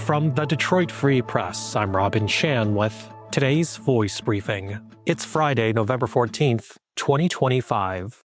From the Detroit Free Press, I'm Robin Shan with today's Voice Briefing. It's Friday, November 14th, 2025.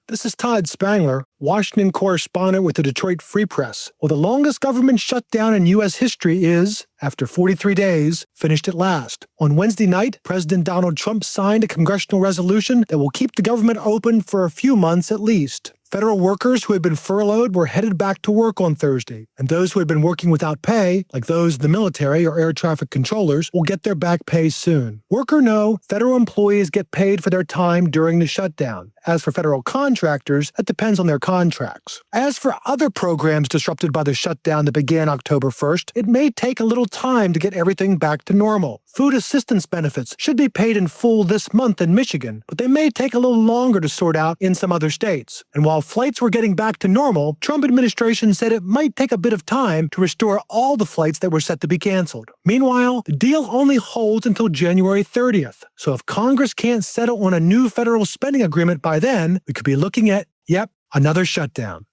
This is Todd Spangler, Washington correspondent with the Detroit Free Press. Well, the longest government shutdown in U.S. history is, after 43 days, finished at last. On Wednesday night, President Donald Trump signed a congressional resolution that will keep the government open for a few months at least. Federal workers who had been furloughed were headed back to work on Thursday, and those who had been working without pay, like those in the military or air traffic controllers, will get their back pay soon. Work or no, federal employees get paid for their time during the shutdown. As for federal contractors, that depends on their contracts. As for other programs disrupted by the shutdown that began October 1st, it may take a little time to get everything back to normal. Food assistance benefits should be paid in full this month in Michigan, but they may take a little longer to sort out in some other states. And while flights were getting back to normal, Trump administration said it might take a bit of time to restore all the flights that were set to be canceled. Meanwhile, the deal only holds until January 30th. So if Congress can't settle on a new federal spending agreement by then, we could be looking at, another shutdown.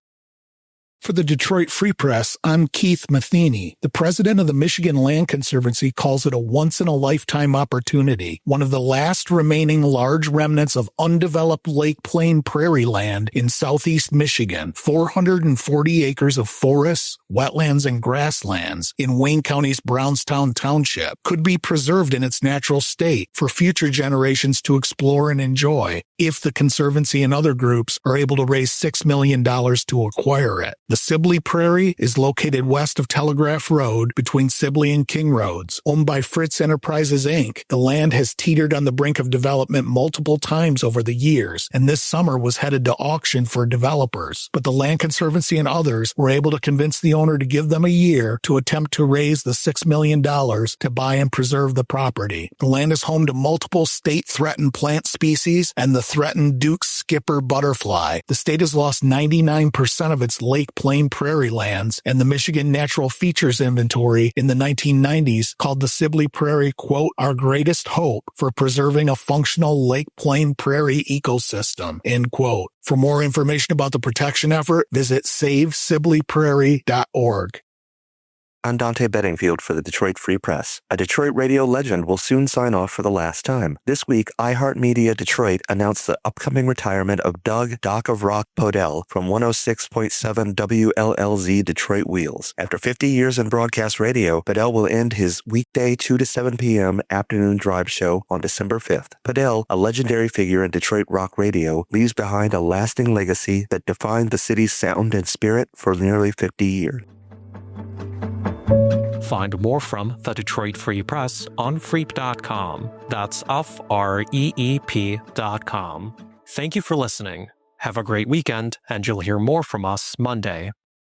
For the Detroit Free Press, I'm Keith Matheny. The president of the Michigan Land Conservancy calls it a once-in-a-lifetime opportunity, one of the last remaining large remnants of undeveloped Lake Plain prairie land in southeast Michigan, 440 acres of forests, wetlands, and grasslands in Wayne County's Brownstown Township could be preserved in its natural state for future generations to explore and enjoy if the Conservancy and other groups are able to raise $6 million to acquire it. The Sibley Prairie is located west of Telegraph Road between Sibley and King Roads. Owned by Fritz Enterprises, Inc., the land has teetered on the brink of development multiple times over the years, and this summer was headed to auction for developers. But the Land Conservancy and others were able to convince the owner to give them a year to attempt to raise the $6 million to buy and preserve the property. The land is home to multiple state-threatened plant species and the threatened Duke's skipper butterfly. The state has lost 99% of its Lake Plain prairie lands, and the Michigan Natural Features Inventory in the 1990s called the Sibley Prairie, quote, our greatest hope for preserving a functional Lake Plain prairie ecosystem, end quote. For more information about the protection effort, visit SaveSibleyPrairie.org. I'm Dante Bedingfield for the Detroit Free Press. A Detroit radio legend will soon sign off for the last time. This week, iHeartMedia Detroit announced the upcoming retirement of Doug Doc of Rock Podell from 106.7 WLLZ Detroit Wheels. After 50 years in broadcast radio, Podell will end his weekday 2 to 7 p.m. afternoon drive show on December 5th. Podell, a legendary figure in Detroit rock radio, leaves behind a lasting legacy that defined the city's sound and spirit for nearly 50 years. Find more from the Detroit Free Press on freep.com. That's FREEP.com. Thank you for listening. Have a great weekend, and you'll hear more from us Monday.